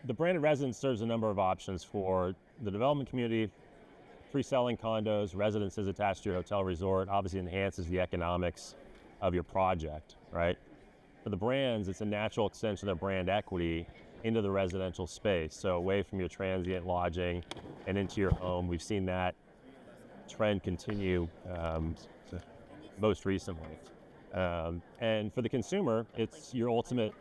the branded residence serves a number of options for the development community. Free-selling condos, residences attached to your hotel resort, obviously enhances the economics of your project, right? For the brands, it's a natural extension of their brand equity into the residential space. So away from your transient lodging and into your home. We've seen that trend continue most recently. And for the consumer, it's your ultimate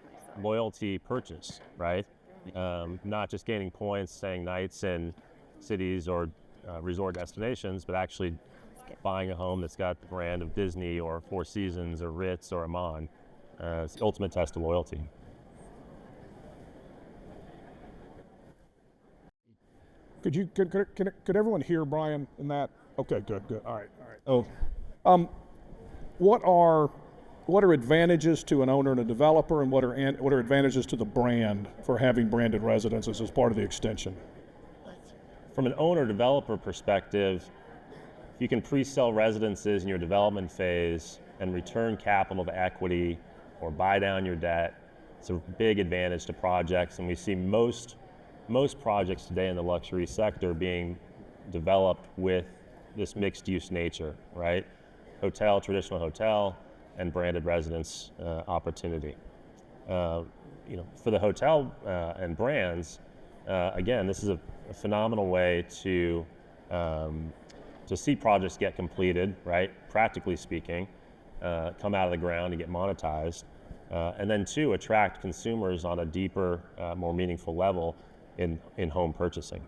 loyalty purchase, right? Not just gaining points, staying nights in cities or resort destinations, but actually buying a home that's got the brand of Disney or Four Seasons or Ritz or Aman. It's the ultimate test of loyalty. Could everyone hear Brian in that? Okay, good. All right. What are advantages to an owner and a developer, and what are advantages to the brand for having branded residences as part of the extension? From an owner-developer perspective, you can pre-sell residences in your development phase and return capital to equity or buy down your debt. It's a big advantage to projects, and we see most projects today in the luxury sector being developed with this mixed-use nature, right? Hotel, traditional hotel, and branded residence opportunity. For the hotel and brands, again, this is a phenomenal way to see projects get completed, right? Practically speaking, come out of the ground and get monetized, and then two, attract consumers on a deeper, more meaningful level in home purchasing.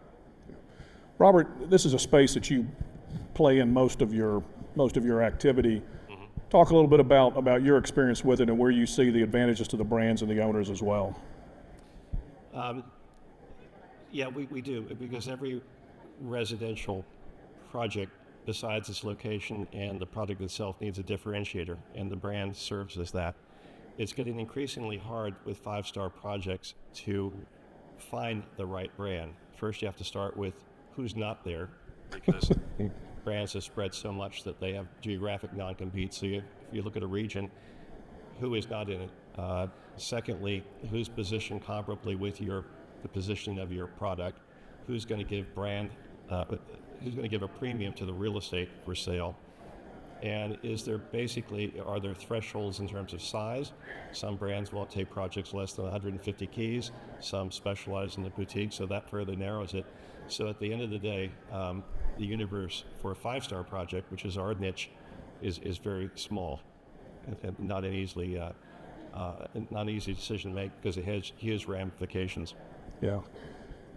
Robert, this is a space that you play in most of your activity. Mm-hmm. Talk a little bit about your experience with it and where you see the advantages to the brands and the owners as well. Yeah, we do, because every residential project, besides its location and the product itself, needs a differentiator, and the brand serves as that. It's getting increasingly hard with five-star projects to find the right brand. First, you have to start with who's not there, because brands have spread so much that they have geographic non-compete. So if you look at a region, who is not in it? Secondly, who's positioned comparably with the positioning of your product? Who's going to give who's going to give a premium to the real estate for sale? And are there thresholds in terms of size? Some brands won't take projects less than 150 keys. Some specialize in the boutique, so that further narrows it. So at the end of the day, the universe for a five-star project, which is our niche, is very small and not an easy decision to make, because it has huge ramifications. Yeah.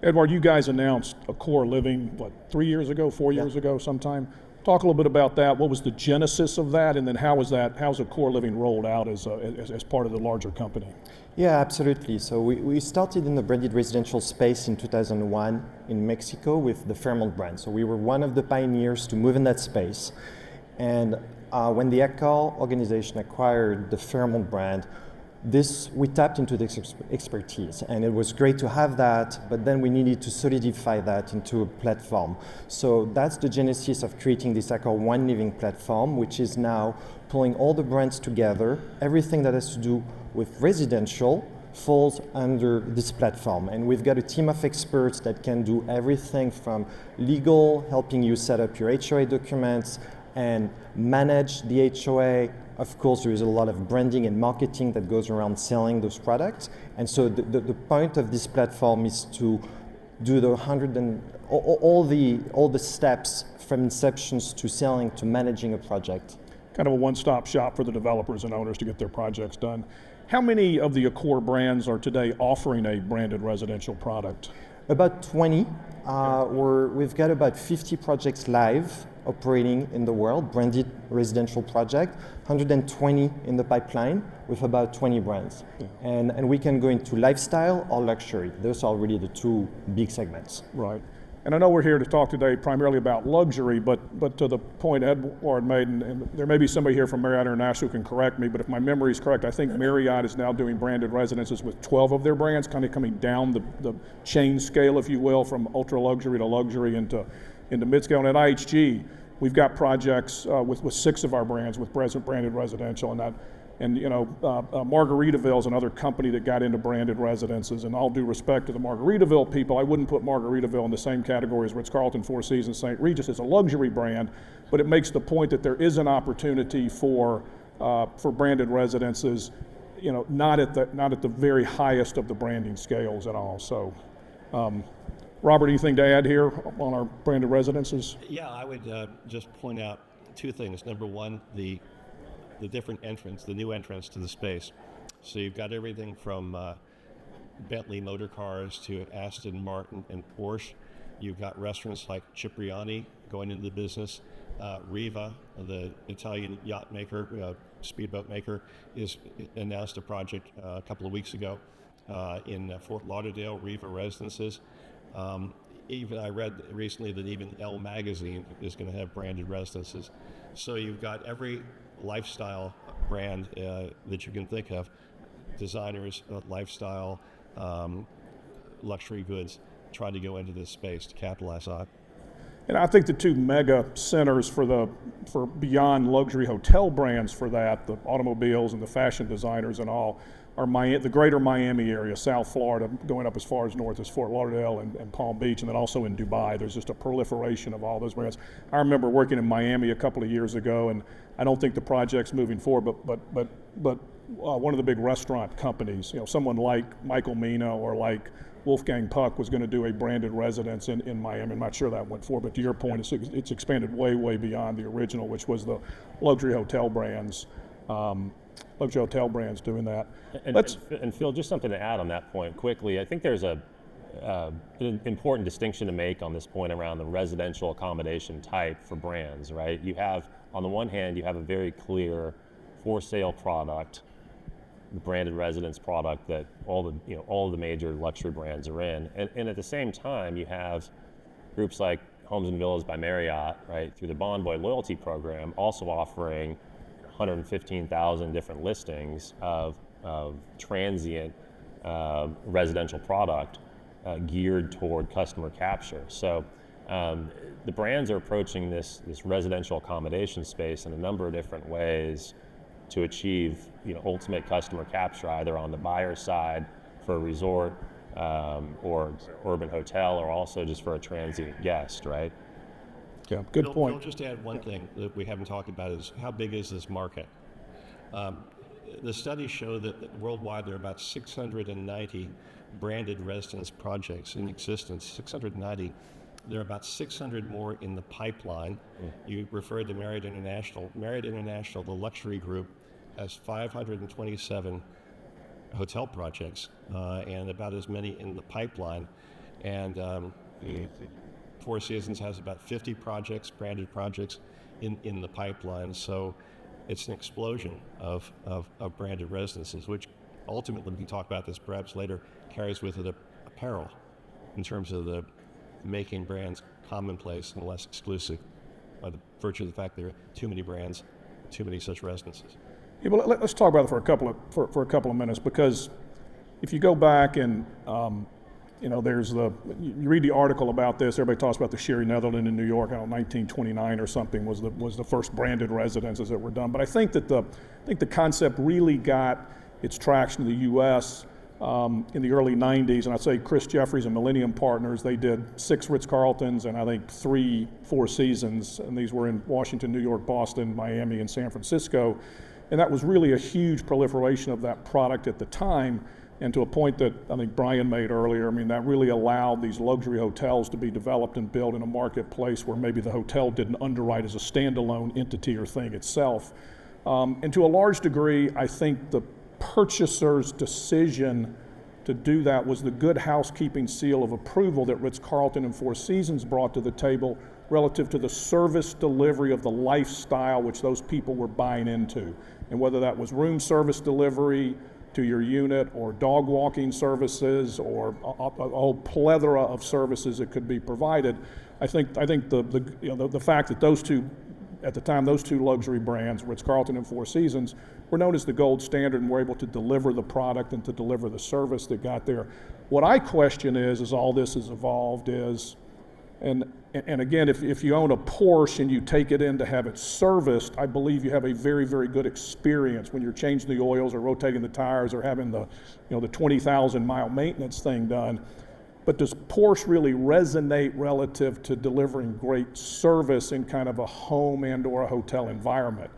Edouard, you guys announced Accor Living, 4 years ago sometime? Talk a little bit about that. What was the genesis of that, and then how's Accor Living rolled out as part of the larger company? Yeah, absolutely. So we started in the branded residential space in 2001 in Mexico with the Fairmont brand. So we were one of the pioneers to move in that space. And when the Accor organization acquired the Fairmont brand, we tapped into this expertise, and it was great to have that, but then we needed to solidify that into a platform. So that's the genesis of creating this Accor One Living platform, which is now pulling all the brands together. Everything that has to do with residential falls under this platform, and we've got a team of experts that can do everything from legal, helping you set up your HOA documents and manage the HOA. Of course, there is a lot of branding and marketing that goes around selling those products. And so the point of this platform is to do all the steps from inceptions to selling to managing a project. Kind of a one-stop shop for the developers and owners to get their projects done. How many of the Accor brands are today offering a branded residential product? About 20. We've got about 50 projects live operating in the world, branded residential project, 120 in the pipeline with about 20 brands. Yeah. And we can go into lifestyle or luxury. Those are really the two big segments. Right. And I know we're here to talk today primarily about luxury, but to the point Edouard made, and there may be somebody here from Marriott International who can correct me, but if my memory is correct, I think Marriott is now doing branded residences with 12 of their brands, kind of coming down the chain scale, if you will, from ultra luxury to luxury into mid-scale. And at IHG, we've got projects with 6 of our brands with branded residential, and And Margaritaville is another company that got into branded residences. And all due respect to the Margaritaville people, I wouldn't put Margaritaville in the same category as Ritz-Carlton, Four Seasons, St. Regis. It's a luxury brand, but it makes the point that there is an opportunity for branded residences, not at the very highest of the branding scales at all. So, Robert, anything to add here on our branded residences? Yeah, I would just point out two things. Number one, the different entrants, the new entrants to the space. So you've got everything from Bentley motor cars to Aston Martin and Porsche. You've got restaurants like Cipriani going into the business. Riva, the Italian yacht maker, speedboat maker, announced a project a couple of weeks ago in Fort Lauderdale, Riva Residences. Even I read recently that even Elle magazine is going to have branded residences. So you've got every lifestyle brand that you can think of, designers, lifestyle, luxury goods, trying to go into this space to capitalize on it. And I think the two mega centers for beyond luxury hotel brands for that, the automobiles and the fashion designers and all, are the greater Miami area, South Florida, going up as far as north as Fort Lauderdale and Palm Beach, and then also in Dubai. There's just a proliferation of all those brands. I remember working in Miami a couple of years ago, and I don't think the project's moving forward, but one of the big restaurant companies, someone like Michael Mina or like Wolfgang Puck was going to do a branded residence in Miami. I'm not sure that went forward, but to your point, it's expanded way, way beyond the original, which was the luxury hotel brands. Luxury hotel brands doing that. And Phil, just something to add on that point quickly. I think there's an important distinction to make on this point around the residential accommodation type for brands, right? You have, on the one hand, you have a very clear for sale product, the branded residence product that all of the major luxury brands are in, and at the same time, you have groups like Homes and Villas by Marriott, right, through the Bonvoy loyalty program, also offering 115,000 different listings of transient residential product geared toward customer capture. So the brands are approaching this residential accommodation space in a number of different ways to achieve ultimate customer capture, either on the buyer side for a resort or urban hotel, or also just for a transient guest, right? Yeah, good point. I'll just add one thing that we haven't talked about is how big is this market? The studies show that worldwide there are about 690 branded residence projects in existence, 690. There are about 600 more in the pipeline. You referred to Marriott International. Marriott International, the luxury group, has 527 hotel projects and about as many in the pipeline. And Four Seasons has about 50 projects, branded projects, in the pipeline. So it's an explosion of branded residences, which ultimately, we can talk about this perhaps later, carries with it a peril in terms of the making brands commonplace and less exclusive by the virtue of the fact there are too many brands, too many such residences. Yeah, well, let's talk about it for a couple of minutes, because if you go back and you read the article about this. Everybody talks about the Sherry Netherland in New York. 1929 or something was the first branded residences that were done. But I think the concept really got its traction in the U.S. In the early 90s, and I'd say Chris Jeffries and Millennium Partners, they did 6 Ritz-Carltons and I think 3 Four Seasons, and these were in Washington, New York, Boston, Miami, and San Francisco. And that was really a huge proliferation of that product at the time. And to a point that I think Brian made earlier, I mean, that really allowed these luxury hotels to be developed and built in a marketplace where maybe the hotel didn't underwrite as a standalone entity or thing itself. And to a large degree, I think the purchaser's decision to do that was the good housekeeping seal of approval that Ritz-Carlton and Four Seasons brought to the table relative to the service delivery of the lifestyle which those people were buying into. And whether that was room service delivery to your unit, or dog walking services, or a whole plethora of services that could be provided, I think the fact that those two, at the time, those two luxury brands, Ritz-Carlton and Four Seasons, were known as the gold standard and were able to deliver the product and to deliver the service that got there. What I question is, as all this has evolved, is And again, if you own a Porsche and you take it in to have it serviced, I believe you have a very, very good experience when you're changing the oils or rotating the tires or having the 20,000 mile maintenance thing done. But does Porsche really resonate relative to delivering great service in kind of a home and or a hotel environment?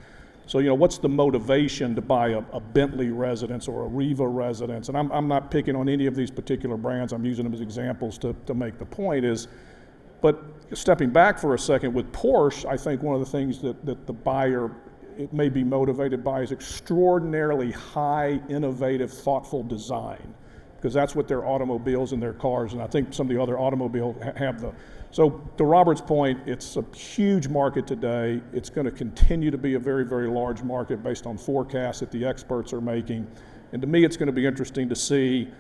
So, what's the motivation to buy a Bentley residence or a Riva residence? And I'm not picking on any of these particular brands. I'm using them as examples to make the point is, but stepping back for a second, with Porsche, I think one of the things that the buyer it may be motivated by is extraordinarily high, innovative, thoughtful design, because that's what their automobiles and their cars, and I think some of the other automobiles have the. So to Robert's point, it's a huge market today. It's going to continue to be a very, very large market based on forecasts that the experts are making. And to me, it's going to be interesting to see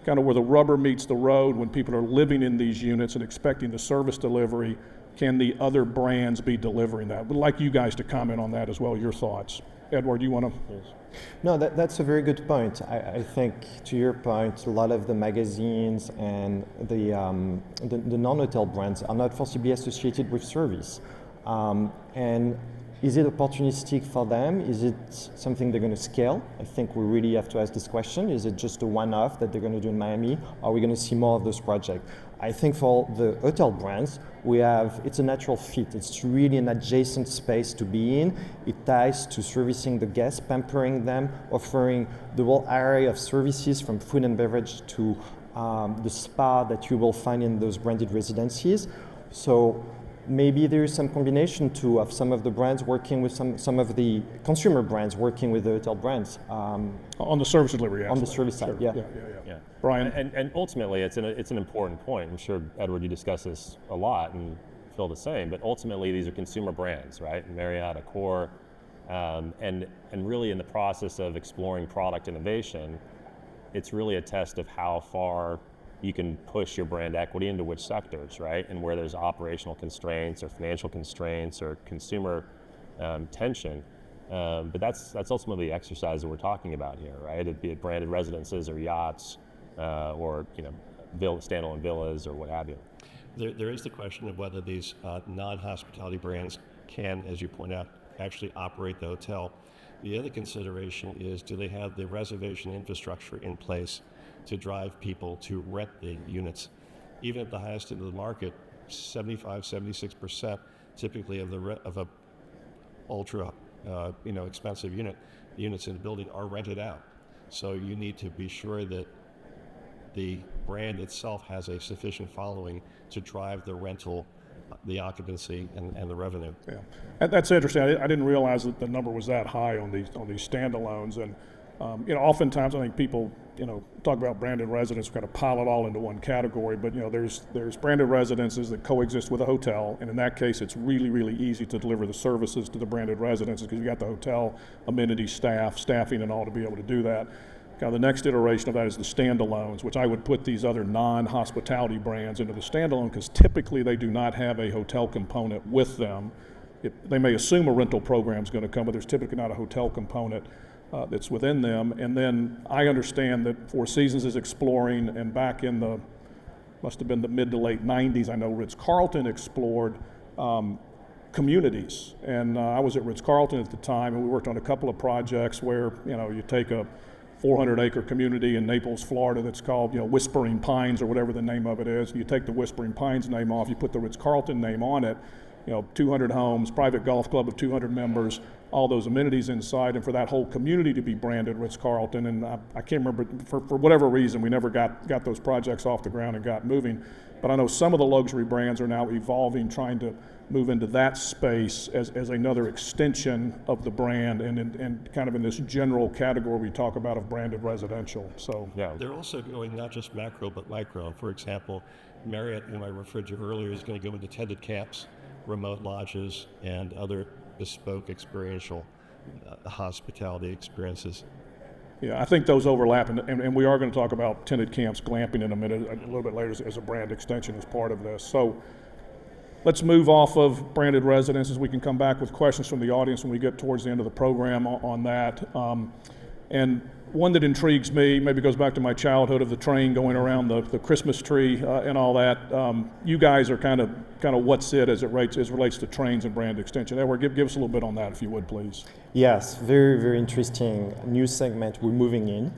kind of where the rubber meets the road when people are living in these units and expecting the service delivery. Can the other brands be delivering that? Would like you guys to comment on that as well, your thoughts. Edouard, you want to? No, that's a very good point. I think, to your point, a lot of the magazines and the non-hotel brands are not forcibly associated with service. And is it opportunistic for them? Is it something they're going to scale? I think we really have to ask this question. Is it just a one-off that they're going to do in Miami? Or are we going to see more of those projects? I think for the hotel brands, it's a natural fit. It's really an adjacent space to be in. It ties to servicing the guests, pampering them, offering the whole array of services from food and beverage to the spa that you will find in those branded residencies. So maybe there is some combination too of some of the brands working with some of the consumer brands working with the hotel brands. On the service delivery, on the service side, sure. yeah. Brian? And ultimately, it's an important point. I'm sure, Edouard, you discuss this a lot and feel the same, but ultimately these are consumer brands, right? Marriott, Accor, and really in the process of exploring product innovation, it's really a test of how far you can push your brand equity into which sectors, right? And where there's operational constraints or financial constraints or consumer tension. But that's ultimately the exercise that we're talking about here, right? It'd be it branded residences or yachts or standalone villas or what have you. There is the question of whether these non-hospitality brands can, as you point out, actually operate the hotel. The other consideration is, do they have the reservation infrastructure in place to drive people to rent the units? Even at the highest end of the market, 75, 76% typically of a ultra expensive unit, the units in the building are rented out. So you need to be sure that the brand itself has a sufficient following to drive the rental, the occupancy, and the revenue. Yeah, and that's interesting. I didn't realize that the number was that high on these standalones. And oftentimes I think people talk about branded residence, kind of pile it all into one category. But there's branded residences that coexist with a hotel, and in that case, it's really, really easy to deliver the services to the branded residences because you got the hotel amenities, staffing, and all to be able to do that. Kind of the next iteration of that is the standalones, which I would put these other non-hospitality brands into the standalone because typically they do not have a hotel component with them. They may assume a rental program is going to come, but there's typically not a hotel component that's within them. And then I understand that Four Seasons is exploring, and back in must have been the mid to late 90s, I know Ritz-Carlton explored communities. And I was at Ritz-Carlton at the time, and we worked on a couple of projects where, you take a 400-acre community in Naples, Florida that's called, Whispering Pines or whatever the name of it is. You take the Whispering Pines name off, you put the Ritz-Carlton name on it, 200 homes, private golf club of 200 members, all those amenities inside, and for that whole community to be branded Ritz-Carlton. And I can't remember, for whatever reason, we never got those projects off the ground and got moving. But I know some of the luxury brands are now evolving, trying to move into that space as another extension of the brand and kind of in this general category we talk about of branded residential. So yeah. They're also going not just macro but micro. For example, Marriott, whom I referred to earlier, is going to go into tended camps, remote lodges, and other bespoke experiential hospitality experiences. Yeah, I think those overlap, and we are going to talk about tented camps, glamping in a minute, a little bit later as a brand extension as part of this. So let's move off of branded residences. We can come back with questions from the audience when we get towards the end of the program on that. And one that intrigues me, maybe goes back to my childhood of the train going around the Christmas tree and all that. You guys are kind of what's it as it relates to trains and brand extension. Edouard, give us a little bit on that, if you would, please. Yes, very, very interesting new segment we're moving in.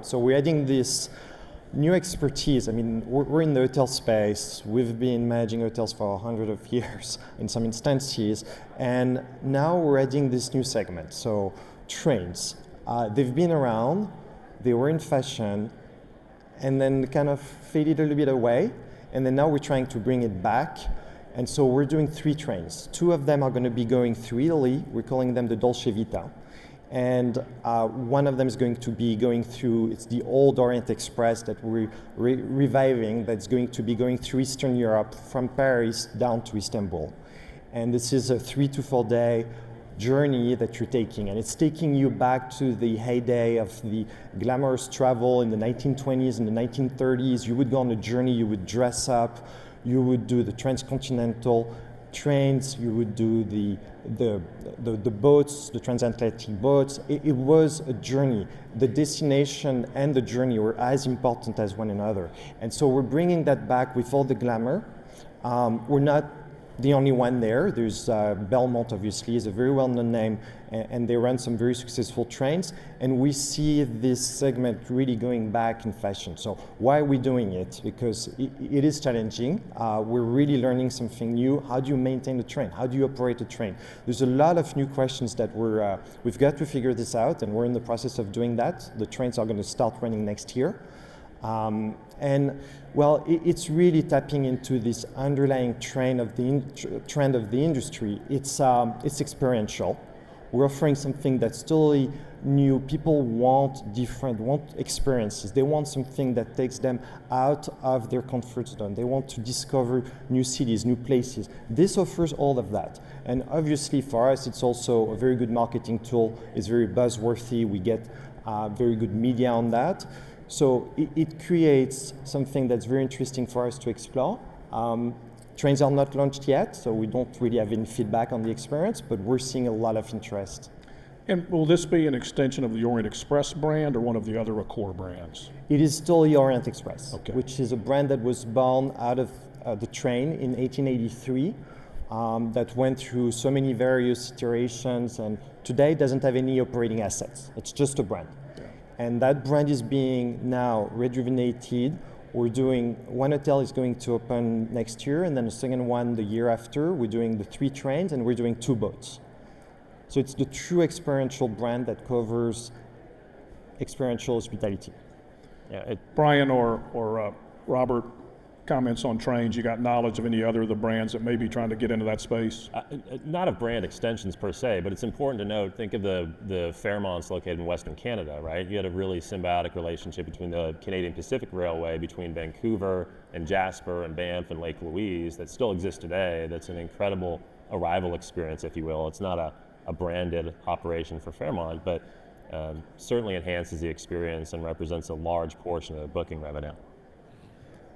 So we're adding this new expertise. I mean, we're in the hotel space. We've been managing hotels for 100 of years in some instances, and now we're adding this new segment. So trains. They've been around, they were in fashion, and then kind of faded a little bit away, and then now we're trying to bring it back. And so we're doing 3 trains. 2 of them are going to be going through Italy. We're calling them the Dolce Vita. And one of them is going to be going through, it's the old Orient Express that we're reviving, that's going to be going through Eastern Europe from Paris down to Istanbul. And this is a 3 to 4 day journey that you're taking, and it's taking you back to the heyday of the glamorous travel in the 1920s and the 1930s. You would go on a journey, you would dress up, you would do the transcontinental trains, you would do the boats, the transatlantic boats. It was a journey. The destination and the journey were as important as one another, and so we're bringing that back with all the glamour. We're not the only one there. There's Belmont, obviously, is a very well-known name, and they run some very successful trains, and we see this segment really going back in fashion. So why are we doing it? Because it is challenging. We're really learning something new. How do you maintain the train? How do you operate a train? There's a lot of new questions that we've got to figure this out, and we're in the process of doing that. The trains are going to start running next year. And well, it's really tapping into this underlying trend of the industry. It's experiential. We're offering something that's totally new. People want experiences. They want something that takes them out of their comfort zone. They want to discover new cities, new places. This offers all of that. And obviously for us, it's also a very good marketing tool. It's very buzzworthy. We get very good media on that. So it creates something that's very interesting for us to explore. Trains are not launched yet, so we don't really have any feedback on the experience, but we're seeing a lot of interest. And will this be an extension of the Orient Express brand or one of the other Accor brands? It is still the Orient Express, okay, which is a brand that was born out of the train in 1883, that went through so many various iterations, and today doesn't have any operating assets. It's just a brand. And that brand is being now rejuvenated. We're doing, one hotel is going to open next year, and then the second one the year after. We're doing the 3 trains, and we're doing 2 boats. So it's the true experiential brand that covers experiential hospitality. Yeah, Brian or Robert, comments on trains? You got knowledge of any other of the brands that may be trying to get into that space? Not of brand extensions per se, but it's important to note, think of the Fairmonts located in Western Canada, right? You had a really symbiotic relationship between the Canadian Pacific Railway, between Vancouver and Jasper and Banff and Lake Louise, that still exists today. That's an incredible arrival experience, if you will. It's not a branded operation for Fairmont, but certainly enhances the experience and represents a large portion of the booking revenue.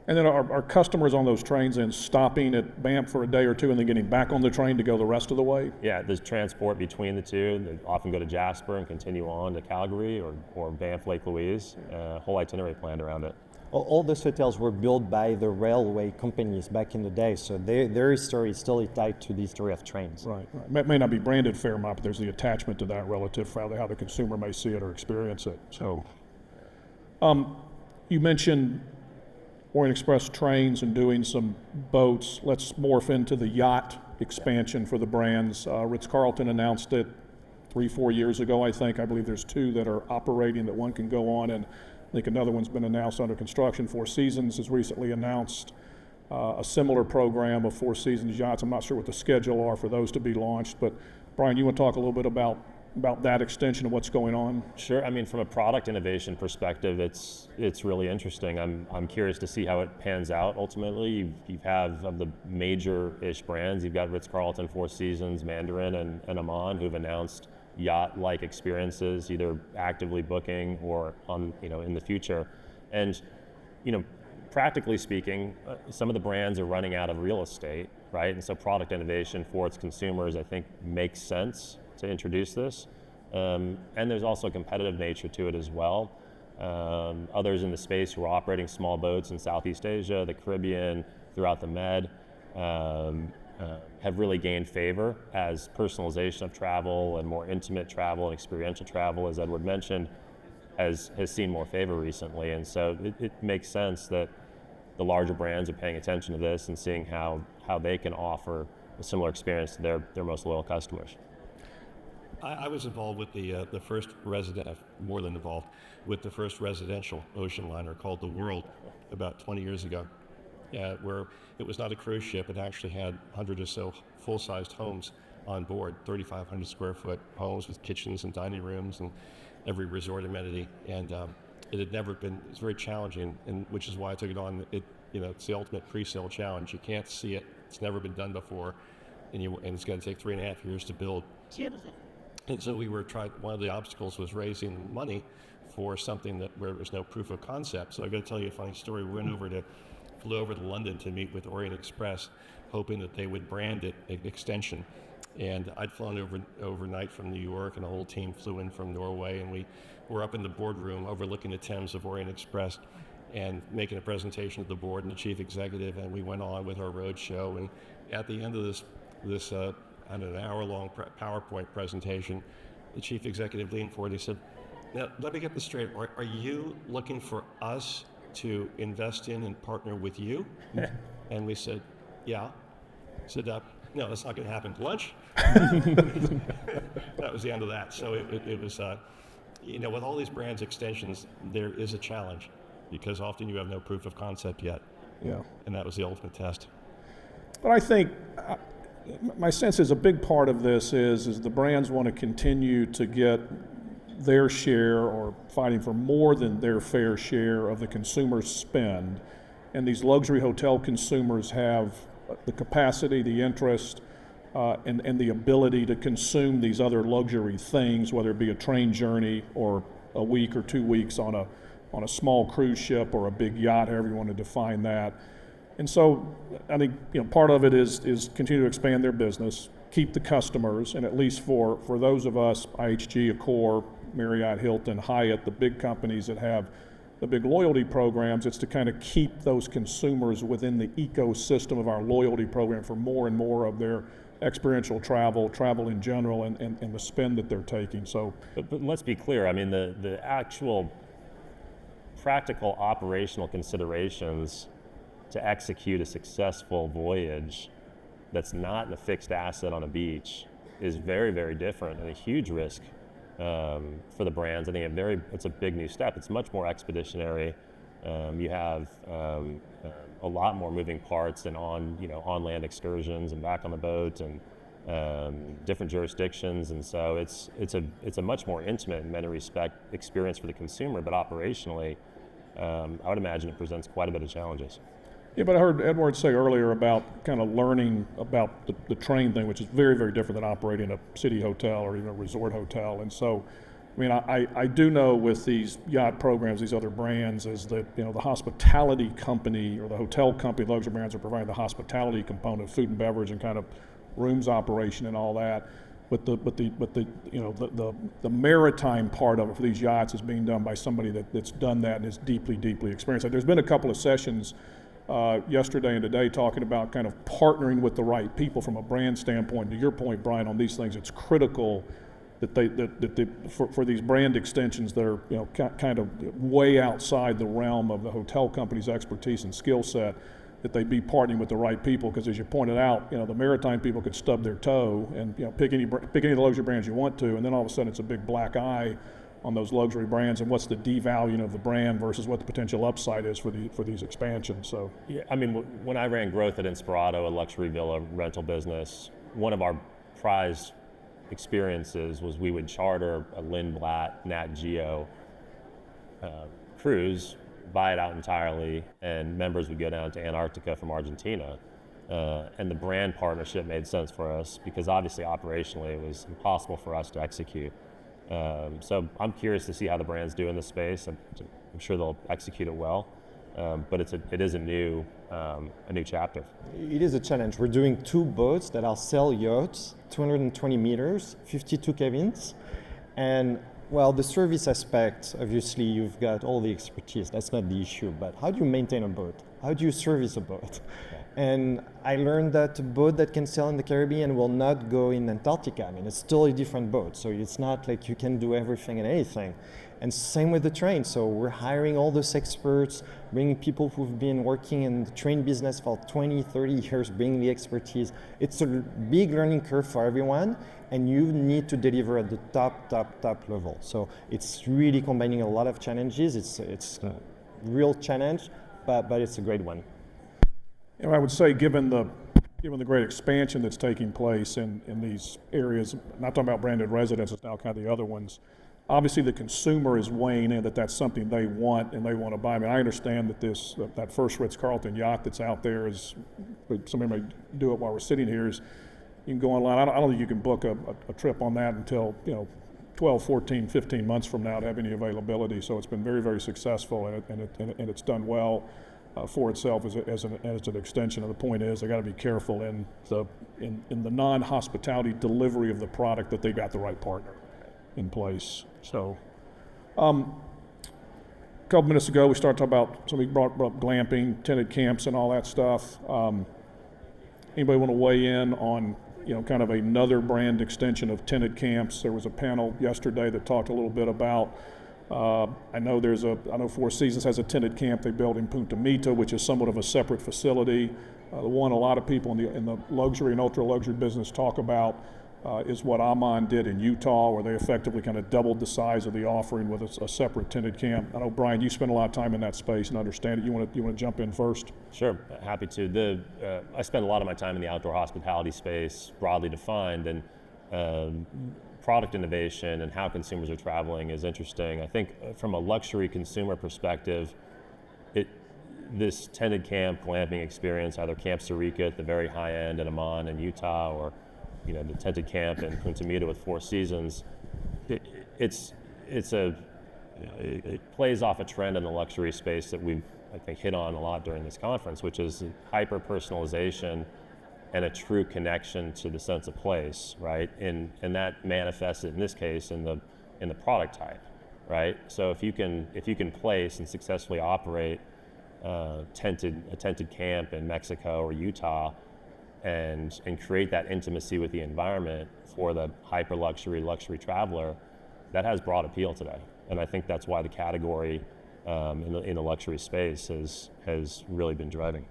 And then are customers on those trains then stopping at Banff for a day or two and then getting back on the train to go the rest of the way? Yeah, there's transport between the two. They often go to Jasper and continue on to Calgary or Banff, Lake Louise. Whole itinerary planned around it. All those hotels were built by the railway companies back in the day, so their history is still tied to the history of trains. Right. It may not be branded Fairmont, but there's the attachment to that relative to how the consumer may see it or experience it. So, you mentioned Orient Express trains and doing some boats. Let's morph into the yacht expansion for the brands. Ritz-Carlton announced it 3-4 years ago, I think. I believe there's 2 that are operating that one can go on, and I think another one's been announced under construction. Four Seasons has recently announced a similar program of Four Seasons yachts. I'm not sure what the schedule are for those to be launched, but Brian, you want to talk a little bit about that extension of what's going on? Sure. I mean, from a product innovation perspective, it's really interesting. I'm curious to see how it pans out ultimately. You have of the major-ish brands, you've got Ritz-Carlton, Four Seasons, Mandarin, and Aman, who've announced yacht-like experiences, either actively booking or in the future. And practically speaking, some of the brands are running out of real estate, right? And so product innovation for its consumers, I think, makes sense to introduce this. And there's also a competitive nature to it as well. Others in the space who are operating small boats in Southeast Asia, the Caribbean, throughout the Med, have really gained favor as personalization of travel and more intimate travel and experiential travel, as Edouard mentioned, has seen more favor recently. And so it makes sense that the larger brands are paying attention to this and seeing how they can offer a similar experience to their most loyal customers. I was involved with the first more than involved, with the first residential ocean liner called the World about 20 years ago, where it was not a cruise ship. It actually had 100 or so full-sized homes on board, 3,500 square foot homes with kitchens and dining rooms and every resort amenity. And it had never been, it's very challenging, and which is why I took it on. It's the ultimate pre-sale challenge. You can't see it. It's never been done before, and it's going to take 3.5 years to build. And so we were one of the obstacles was raising money for something where there was no proof of concept. So I got to tell you a funny story. We flew over to London to meet with Orient Express, hoping that they would brand it Extension. And I'd flown overnight from New York, and the whole team flew in from Norway, and we were up in the boardroom overlooking the Thames of Orient Express and making a presentation to the board and the chief executive, and we went on with our road show. And at the end of this an hour-long PowerPoint presentation, the chief executive leaned forward and he said, "Now, let me get this straight. Are you looking for us to invest in and partner with you?" And we said, "Yeah." He said, "No, that's not going to happen. Lunch?" That was the end of that. So it was, with all these brands extensions, there is a challenge because often you have no proof of concept yet. Yeah. And that was the ultimate test. But I think my sense is a big part of this is the brands want to continue to get their share or fighting for more than their fair share of the consumer's spend. And these luxury hotel consumers have the capacity, the interest, and the ability to consume these other luxury things, whether it be a train journey or a week or 2 weeks on a small cruise ship or a big yacht, however you want to define that. And so I think part of it is continue to expand their business, keep the customers, and at least for those of us, IHG, Accor, Marriott, Hilton, Hyatt, the big companies that have the big loyalty programs, it's to kind of keep those consumers within the ecosystem of our loyalty program for more and more of their experiential travel in general, and the spend that they're taking. So, but let's be clear. I mean, the actual practical operational considerations to execute a successful voyage that's not in a fixed asset on a beach is very, very different and a huge risk for the brands. I think it's a big new step. It's much more expeditionary. You have a lot more moving parts and on land excursions and back on the boat and different jurisdictions, and so it's a much more intimate, in many respects, experience for the consumer. But operationally, I would imagine it presents quite a bit of challenges. Yeah, but I heard Edouard say earlier about kind of learning about the train thing, which is very, very different than operating a city hotel or even a resort hotel. And so, I mean, I do know with these yacht programs, these other brands, is that the hospitality company or the hotel company, luxury brands are providing the hospitality component, food and beverage, and kind of rooms operation and all that. But the maritime part of it for these yachts is being done by somebody that's done that and is deeply, deeply experienced. Like, there's been a couple of sessions yesterday and today talking about kind of partnering with the right people from a brand standpoint. To your point, Brian, on these things, it's critical that for these brand extensions that are kind of way outside the realm of the hotel company's expertise and skill set, that they be partnering with the right people, because as you pointed out, the maritime people could stub their toe and pick any of the luxury brands you want to, and then all of a sudden it's a big black eye on those luxury brands, and what's the devaluing of the brand versus what the potential upside is for these expansions. So yeah, I mean, when I ran growth at Inspirato, a luxury villa rental business, one of our prized experiences was we would charter a Lindblad Nat Geo cruise, buy it out entirely, and members would go down to Antarctica from Argentina. And the brand partnership made sense for us because obviously operationally it was impossible for us to execute. So I'm curious to see how the brands do in this space. I'm sure they'll execute it well, but it is a new chapter. It is a challenge. We're doing 2 boats that are sail yachts, 220 meters, 52 cabins, And well, the service aspect, obviously, you've got all the expertise. That's not the issue. But how do you maintain a boat? How do you service a boat? And I learned that a boat that can sail in the Caribbean will not go in Antarctica. I mean, it's still a different boat. So it's not like you can do everything and anything. And same with the train. So we're hiring all those experts, bringing people who've been working in the train business for 20, 30 years, bringing the expertise. It's a big learning curve for everyone, and you need to deliver at the top level. So it's really combining a lot of challenges. It's a real challenge, but it's a great one. And I would say, given the great expansion that's taking place in these areas, not talking about branded residences now, kind of the other ones, obviously the consumer is weighing in that that's something they want and they want to buy. I mean, I understand that that first Ritz-Carlton yacht that's out there is, somebody may do it while we're sitting here, is you can go online. I don't think you can book a trip on that until 12, 14, 15 months from now to have any availability. So it's been very, very successful, and it's done well for itself as an extension. And the point is, they got to be careful in the non-hospitality delivery of the product that they got the right partner in place. So, a couple minutes ago, we started talking about, somebody brought up glamping, tented camps, and all that stuff. Anybody want to weigh in on, kind of another brand extension of tented camps? There was a panel yesterday that talked a little bit about. I know Four Seasons has a tented camp they built in Punta Mita, which is somewhat of a separate facility. The one a lot of people in the luxury and ultra luxury business talk about is what Aman did in Utah, where they effectively kind of doubled the size of the offering with a separate tented camp. I know, Brian, you spend a lot of time in that space and understand it. You want to jump in first? Sure, happy to. I spend a lot of my time in the outdoor hospitality space, broadly defined, and product innovation and how consumers are traveling is interesting. I think from a luxury consumer perspective, this tented camp glamping experience, either Camp Sarika at the very high end in Amman in Utah, or the tented camp in Punta Mita with Four Seasons, it plays off a trend in the luxury space that we've, I think, hit on a lot during this conference, which is hyper personalization and a true connection to the sense of place, right? And that manifests in this case in the product type, right? So if you can place and successfully operate a tented camp in Mexico or Utah, and create that intimacy with the environment for the hyper luxury traveler, that has broad appeal today. And I think that's why the category in the luxury space has really been driving.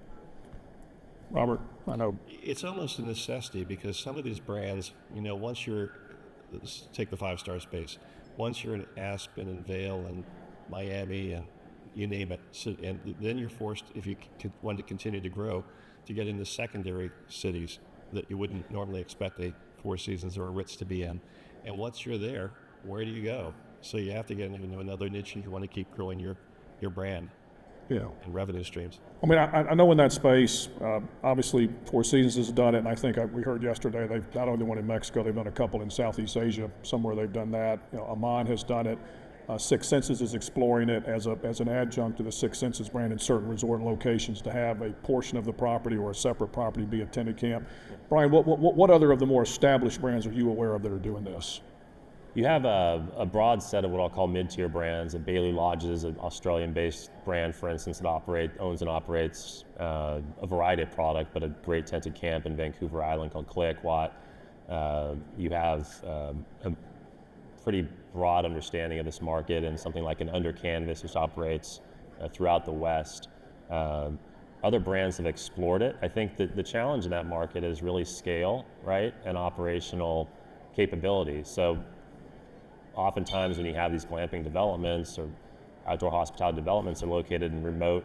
Robert, I know. It's almost a necessity, because some of these brands, once let's take the 5-star space, once you're in Aspen and Vail and Miami and you name it, and then you're forced, if you want to continue to grow, to get into secondary cities that you wouldn't normally expect a Four Seasons or a Ritz to be in. And once you're there, where do you go? So you have to get into another niche if you want to keep growing your brand and revenue streams. I mean, I know in that space, obviously Four Seasons has done it, and I think we heard yesterday they've not only one in Mexico, they've done a couple in Southeast Asia, somewhere they've done that. Amman has done it. Six Senses is exploring it as an adjunct to the Six Senses brand in certain resort locations, to have a portion of the property or a separate property be a tented camp. Brian, what other of the more established brands are you aware of that are doing this? You have a broad set of what I'll call mid-tier brands. Bailey Lodges, an Australian-based brand, for instance, that owns and operates a variety of product, but a great tented camp in Vancouver Island called Clayoquot. You have a pretty broad understanding of this market, and something like an Under Canvas, which operates throughout the West. Other brands have explored it. I think that the challenge in that market is really scale, right, and operational capability. So oftentimes when you have these glamping developments or outdoor hospitality developments, are located in remote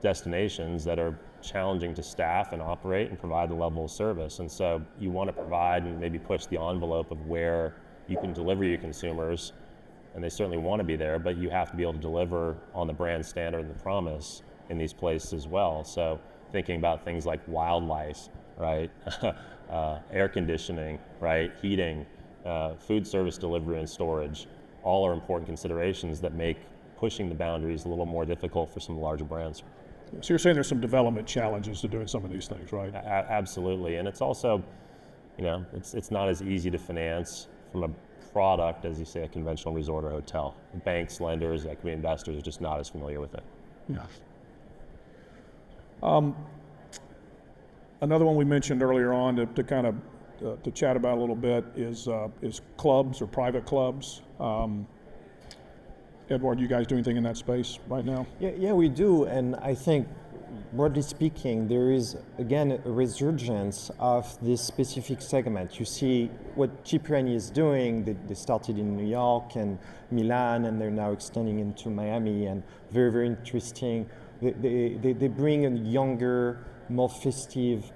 destinations that are challenging to staff and operate and provide the level of service. And so you want to provide and maybe push the envelope of where you can deliver your consumers, and they certainly want to be there, but you have to be able to deliver on the brand standard and the promise in these places as well. So thinking about things like wildlife, right? Air conditioning, right? Heating, food service delivery and storage, all are important considerations that make pushing the boundaries a little more difficult for some larger brands. So you're saying there's some development challenges to doing some of these things, right? Absolutely, and it's also, it's not as easy to finance product as you say a conventional resort or hotel. Banks, lenders, equity investors are just not as familiar with it. Yeah. Another one we mentioned earlier on to kind of to chat about a little bit is clubs or private clubs. Edouard, you guys do anything in that space right now? Yeah, we do, and I think, broadly speaking, there is again a resurgence of this specific segment. You see what Cipriani is doing. They started in New York and Milan, and they're now extending into Miami, and very, very interesting. They bring a younger, more festive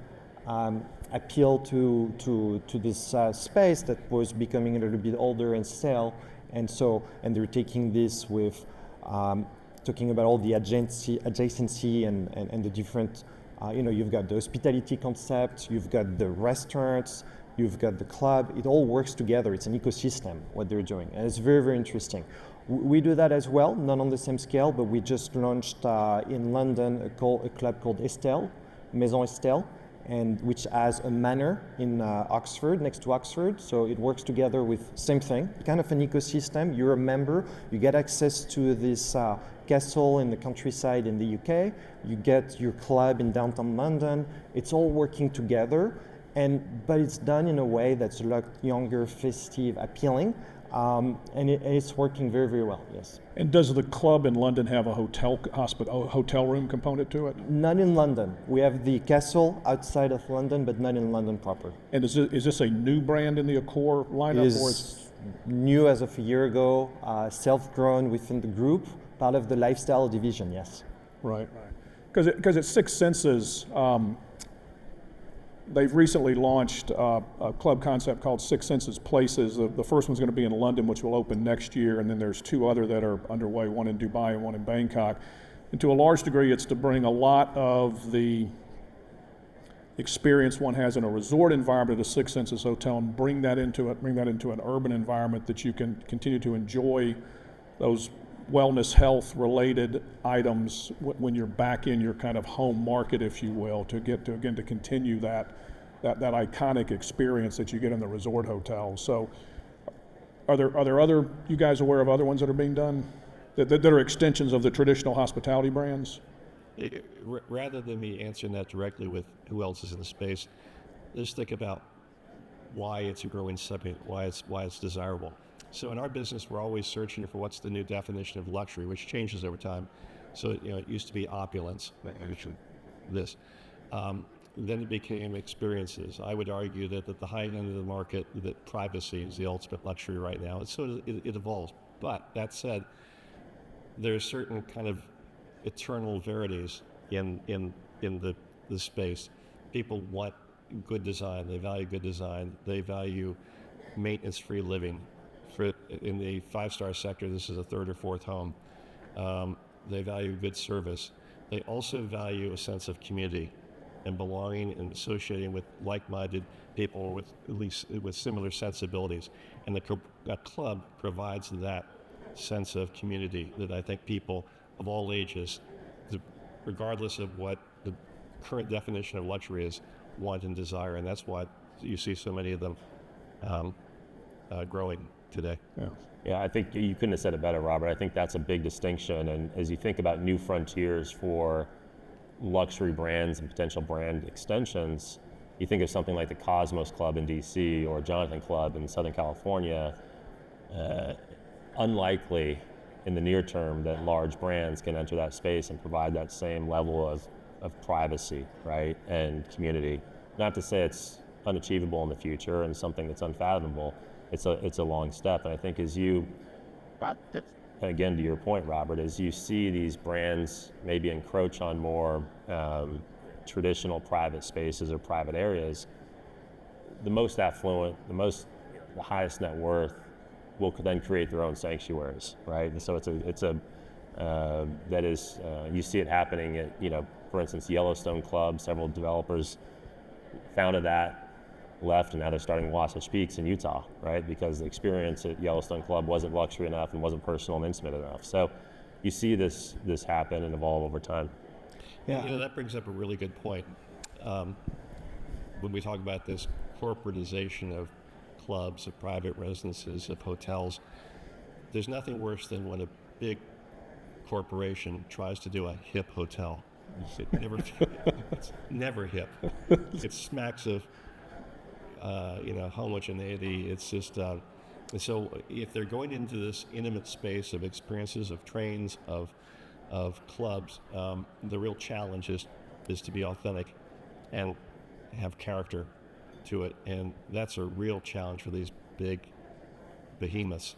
appeal to this space that was becoming a little bit older and stale, and they're taking this with talking about all the adjacency and the different, you've got the hospitality concept, you've got the restaurants, you've got the club. It all works together. It's an ecosystem what they're doing, and it's very, very interesting. We do that as well, not on the same scale, but we just launched in London a club called Estelle, Maison Estelle, and which has a manor in Oxford, next to Oxford. So it works together with same thing, kind of an ecosystem. You're a member, you get access to this castle in the countryside in the UK, you get your club in downtown London. It's all working together, but it's done in a way that's a lot younger, festive, appealing. And it's working very, very well, yes. And does the club in London have a hotel room component to it? Not in London. We have the castle outside of London, but not in London proper. And is this a new brand in the Accor lineup? It is new as of a year ago, self-grown within the group, part of the lifestyle division, yes. Right. Because at Six Senses, they've recently launched a club concept called Six Senses Places. The first one's going to be in London, which will open next year, and then there's two other that are underway, one in Dubai and one in Bangkok. And to a large degree, it's to bring a lot of the experience one has in a resort environment at a Six Senses hotel and bring that into an urban environment that you can continue to enjoy those wellness, health-related items when you're back in your kind of home market, if you will, to continue that iconic experience that you get in the resort hotel. So, are there other? You guys aware of other ones that are being done that are extensions of the traditional hospitality brands? Rather than me answering that directly with who else is in the space, just think about why it's a growing segment, why it's desirable. So in our business, we're always searching for what's the new definition of luxury, which changes over time. So it used to be opulence, this. Then it became experiences. I would argue that at the high end of the market, that privacy is the ultimate luxury right now. It evolves. But that said, there's certain kind of eternal verities in the space. People want good design. They value good design. They value maintenance-free living. In the five-star sector, this is a third or fourth home. They value good service. They also value a sense of community and belonging and associating with like-minded people with similar sensibilities. And the club provides that sense of community that I think people of all ages, regardless of what the current definition of luxury is, want and desire. And that's why you see so many of them growing today. Yeah, I think you couldn't have said it better, Robert. I think that's a big distinction. And as you think about new frontiers for luxury brands and potential brand extensions, you think of something like the Cosmos Club in DC or Jonathan Club in Southern California. Unlikely in the near term that large brands can enter that space and provide that same level of privacy, right, and community. Not to say it's unachievable in the future and something that's unfathomable. It's a long step, and I think again, to your point, Robert, as you see these brands maybe encroach on more traditional private spaces or private areas, the most affluent, the highest net worth will then create their own sanctuaries, right? And so you see it happening at, for instance, Yellowstone Club. Several developers founded that, left, and now they're starting Wasatch Peaks in Utah, right? Because the experience at Yellowstone Club wasn't luxury enough and wasn't personal and intimate enough. So you see this happen and evolve over time. Yeah, that brings up a really good point. When we talk about this corporatization of clubs, of private residences, of hotels. There's nothing worse than when a big corporation tries to do a hip hotel. It's never hip. It smacks of, homogeneity. It's just, and so if they're going into this intimate space of experiences, of trains, of clubs, the real challenge is to be authentic and have character to it, and that's a real challenge for these big behemoths,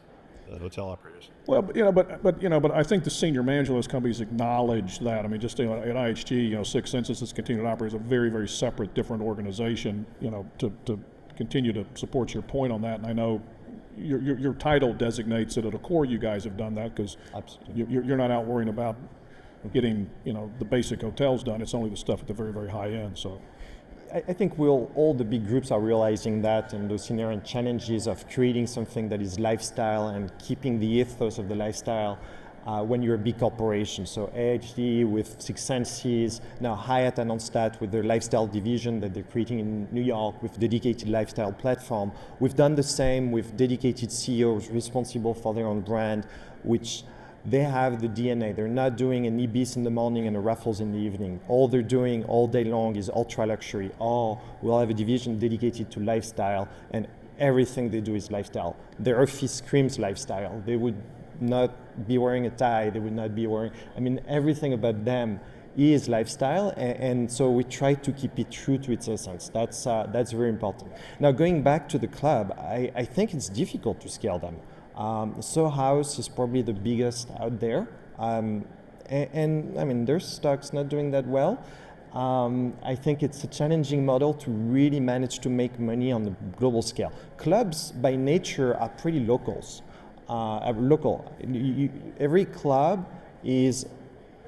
hotel operators. Well, but I think the senior management of those companies acknowledge that. I mean, just at IHG, Six Senses has continued to operate as a very, very separate, different organization. To continue to support your point on that. And I know your title designates it at a core. You guys have done that because you're not out worrying about getting the basic hotels done. It's only the stuff at the very, very high end. So. I think all the big groups are realizing that, and those inherent challenges of creating something that is lifestyle and keeping the ethos of the lifestyle when you're a big corporation. So AHD with Six Senses, now Hyatt announced that with their lifestyle division that they're creating in New York with dedicated lifestyle platform. We've done the same with dedicated CEOs responsible for their own brand, which they have the DNA. They're not doing an Ibis in the morning and a Raffles in the evening. All they're doing all day long is ultra luxury. Or we'll have a division dedicated to lifestyle, and everything they do is lifestyle. Their office screams lifestyle. They would not be wearing a tie. They would not be wearing, everything about them is lifestyle, and so we try to keep it true to its essence. That's very important. Now, going back to the club, I think it's difficult to scale them. Soho House is probably the biggest out there, and their stock's not doing that well. I think it's a challenging model to really manage to make money on the global scale. Clubs by nature are pretty local. Every club is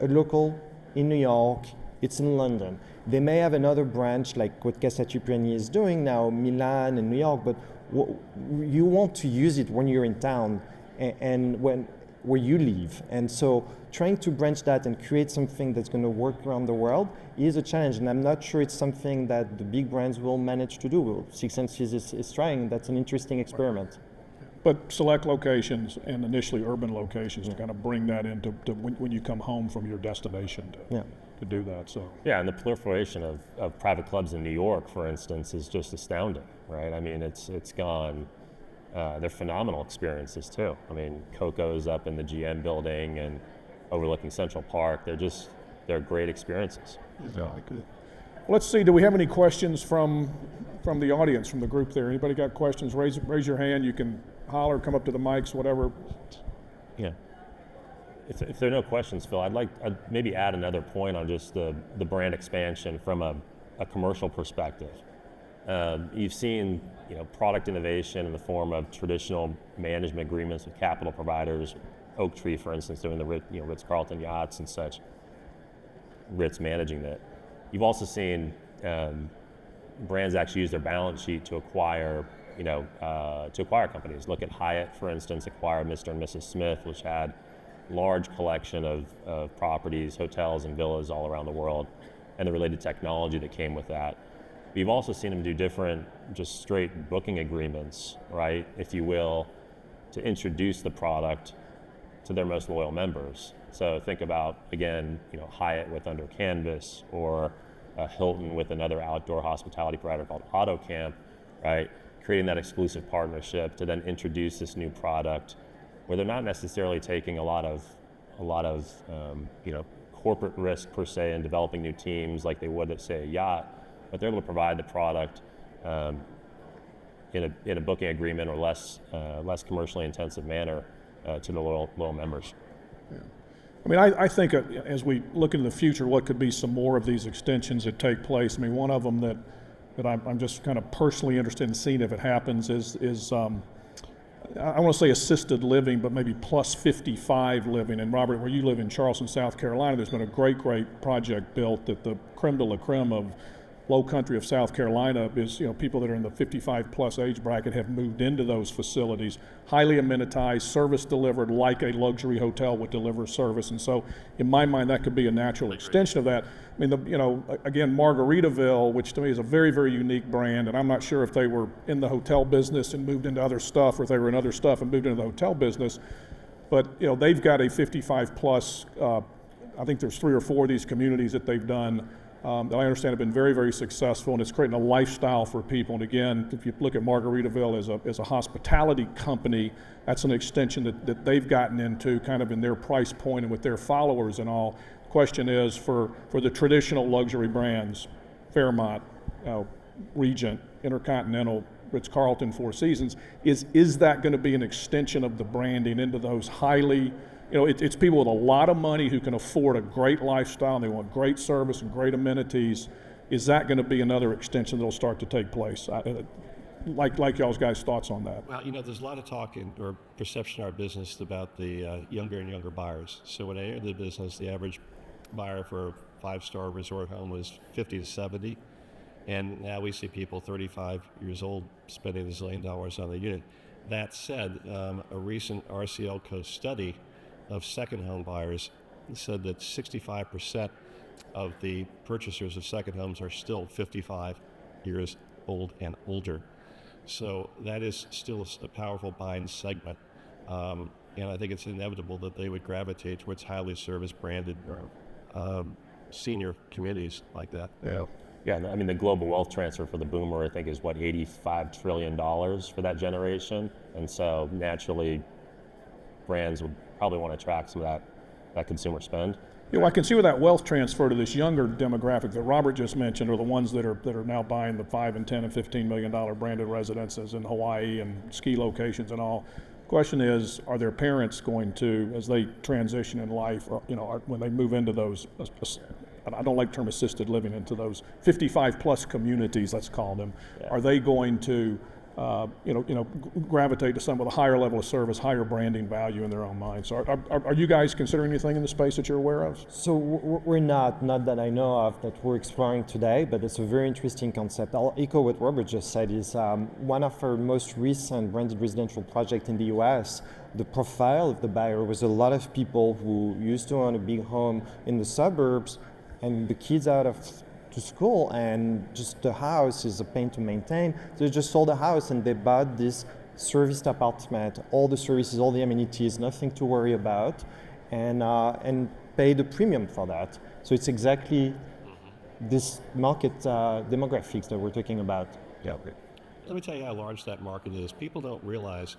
a local in New York, it's in London. They may have another branch like what Casa Cipriani is doing now, Milan and New York, but you want to use it when you're in town and where you live. And so trying to branch that and create something that's going to work around the world is a challenge, and I'm not sure it's something that the big brands will manage to do. Well, Six Senses is trying. That's an interesting experiment. But select locations and initially urban locations to kind of bring that into when you come home from your destination to do that. So yeah, and the proliferation of private clubs in New York, for instance, is just astounding, right? I mean, it's gone. They're phenomenal experiences too. I mean, Coco's up in the GM building and overlooking Central Park. They're great experiences. Yeah. Let's see. Do we have any questions from the audience, from the group there? Anybody got questions? Raise your hand. You can holler, come up to the mics, whatever. Yeah. If there are no questions, Phil, I'd maybe add another point on just the brand expansion from a commercial perspective. You've seen product innovation in the form of traditional management agreements with capital providers, Oaktree, for instance, doing the Ritz-Carlton yachts and such. Ritz managing that. You've also seen brands actually use their balance sheet to acquire companies. Look at Hyatt, for instance, acquired Mr. and Mrs. Smith, which had large collection of properties, hotels, and villas all around the world, and the related technology that came with that. We've also seen them do different, just straight booking agreements, right, if you will, to introduce the product to their most loyal members. So think about, again, Hyatt with Under Canvas, or Hilton with another outdoor hospitality provider called AutoCamp, right? Creating that exclusive partnership to then introduce this new product, where they're not necessarily taking a lot of corporate risk per se in developing new teams like they would at, say, a yacht, but they're able to provide the product in a booking agreement or less commercially intensive manner to the loyal members. Yeah. I mean, I think as we look into the future, what could be some more of these extensions that take place? I mean, one of them that I'm just kind of personally interested in seeing if it happens is I want to say assisted living, but maybe plus 55 living. And Robert, where you live in Charleston, South Carolina, there's been a great project built that the creme de la creme of low country of South Carolina is, people that are in the 55 plus age bracket have moved into those facilities, highly amenitized, service delivered like a luxury hotel would deliver service. And so in my mind, that could be a natural extension of that. I mean, again, Margaritaville, which to me is a very, very unique brand, and I'm not sure if they were in the hotel business and moved into other stuff, or if they were in other stuff and moved into the hotel business, but they've got a 55 plus, I think there's 3 or 4 of these communities that they've done that I understand have been very, very successful, and it's creating a lifestyle for people. And again, if you look at Margaritaville as a hospitality company, that's an extension that they've gotten into kind of in their price point and with their followers and all. The question is for the traditional luxury brands, Fairmont, Regent, Intercontinental, Ritz-Carlton, Four Seasons, is that going to be an extension of the branding into those highly, it's people with a lot of money who can afford a great lifestyle and they want great service and great amenities. Is that going to be another extension that'll start to take place? Like y'all's guys' thoughts on that. Well, there's a lot of talk or perception in our business about the younger and younger buyers. So when I entered the business, the average buyer for a 5-star resort home was 50 to 70. And now we see people 35 years old spending $1 zillion on the unit. That said, a recent RCL Coast study of second home buyers said that 65% of the purchasers of second homes are still 55 years old and older. So that is still a powerful buying segment. And I think it's inevitable that they would gravitate towards highly service branded senior communities like that. Yeah, I mean, the global wealth transfer for the boomer, I think, is what, $85 trillion for that generation. And so naturally, brands would probably want to attract some of that consumer spend. Yeah, well, I can see where that wealth transfer to this younger demographic that Robert just mentioned are the ones that are now buying the $5 and $10 and $15 million branded residences in Hawaii and ski locations and all. The question is, are their parents going to, as they transition in life, when they move into those, I don't like the term assisted living, into those 55 plus communities, let's call them, are they going to gravitate to some of the higher level of service, higher branding value in their own minds? So are you guys considering anything in the space that you're aware of? So we're not that I know of, that we're exploring today, but it's a very interesting concept. I'll echo what Robert just said. Is one of our most recent branded residential project in the US, the profile of the buyer was a lot of people who used to own a big home in the suburbs, and the kids out of to school, and just the house is a pain to maintain. They just sold the house and they bought this serviced apartment, all the services, all the amenities, nothing to worry about, and paid a premium for that. So it's exactly this market demographics that we're talking about. Yeah. Let me tell you how large that market is. People don't realize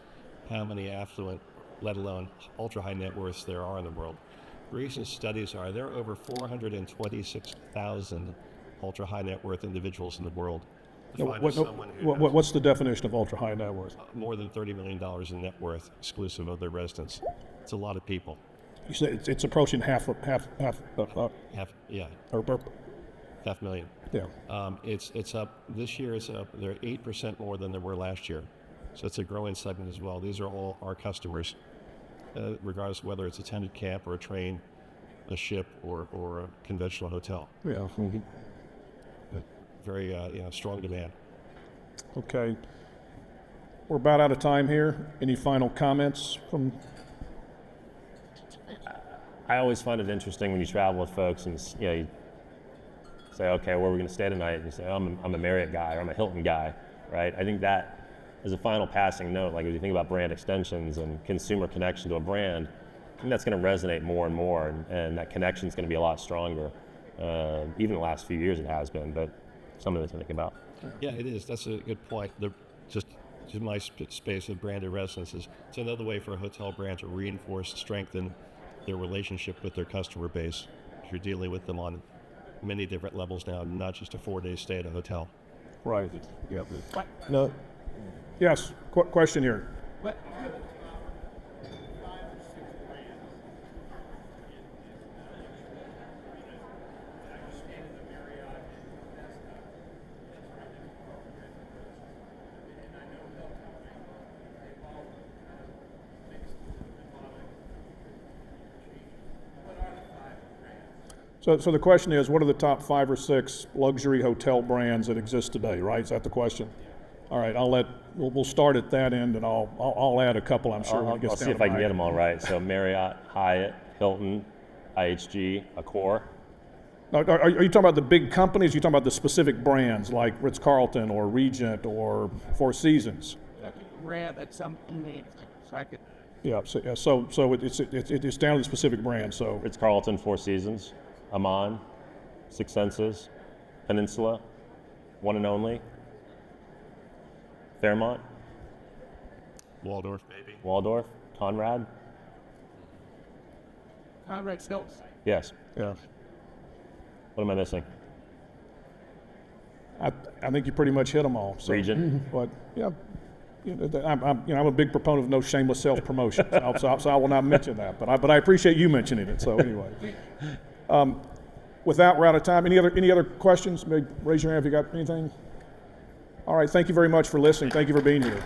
how many affluent, let alone ultra-high net worths there are in the world. Recent studies are there are over 426,000 ultra-high net worth individuals in the world. What's the definition of ultra-high net worth? More than $30 million in net worth, exclusive of their residence. It's a lot of people. You say it's approaching half. Yeah. Or, Half million. yeah. It's up this year. It's up. They're 8% more than they were last year, so it's a growing segment as well. These are all our customers, regardless of whether it's a tented camp or a train, a ship, or a conventional hotel. Yeah. Very strong demand. Okay. We're about out of time here. Any final comments from? I always find it interesting when you travel with folks and you say, okay, where are we going to stay tonight? And you say, I'm a Marriott guy or I'm a Hilton guy, right? I think that is a final passing note. Like if you think about brand extensions and consumer connection to a brand, I think that's going to resonate more and more, and that connection is going to be a lot stronger. Even the last few years it has been, but something to think about. Yeah, it is. That's a good point. Just my space of branded residences. It's another way for a hotel brand to reinforce, strengthen their relationship with their customer base. You're dealing with them on many different levels now, not just a 4-day stay at a hotel. Right. Yeah. No, Yes. Question here. So the question is, what are the top 5 or 6 luxury hotel brands that exist today, right? Is that the question? All right, we'll start at that end, and I'll add a couple, I'm sure, when it gets I'll down see if to I can my get end. them all right. So Marriott, Hyatt, Hilton, IHG, Accor. Now, are you talking about the big companies? Or are you talking about the specific brands like Ritz-Carlton or Regent or Four Seasons? Rare that some names, so I could. Yeah, so it's down to the specific brand. So Ritz-Carlton, Four Seasons, Aman, Six Senses, Peninsula, One and Only, Fairmont, Waldorf, maybe. Waldorf, Conrad. Conrad Hilton. Yes. yeah, What am I missing? I think you pretty much hit them all. So, Regent. but yeah, I'm a big proponent of no shameless self-promotion, so I will not mention that. But I appreciate you mentioning it. So anyway, with that, we're out of time. Any other questions? Maybe raise your hand if you got anything. All right, thank you very much for listening. Thank you for being here.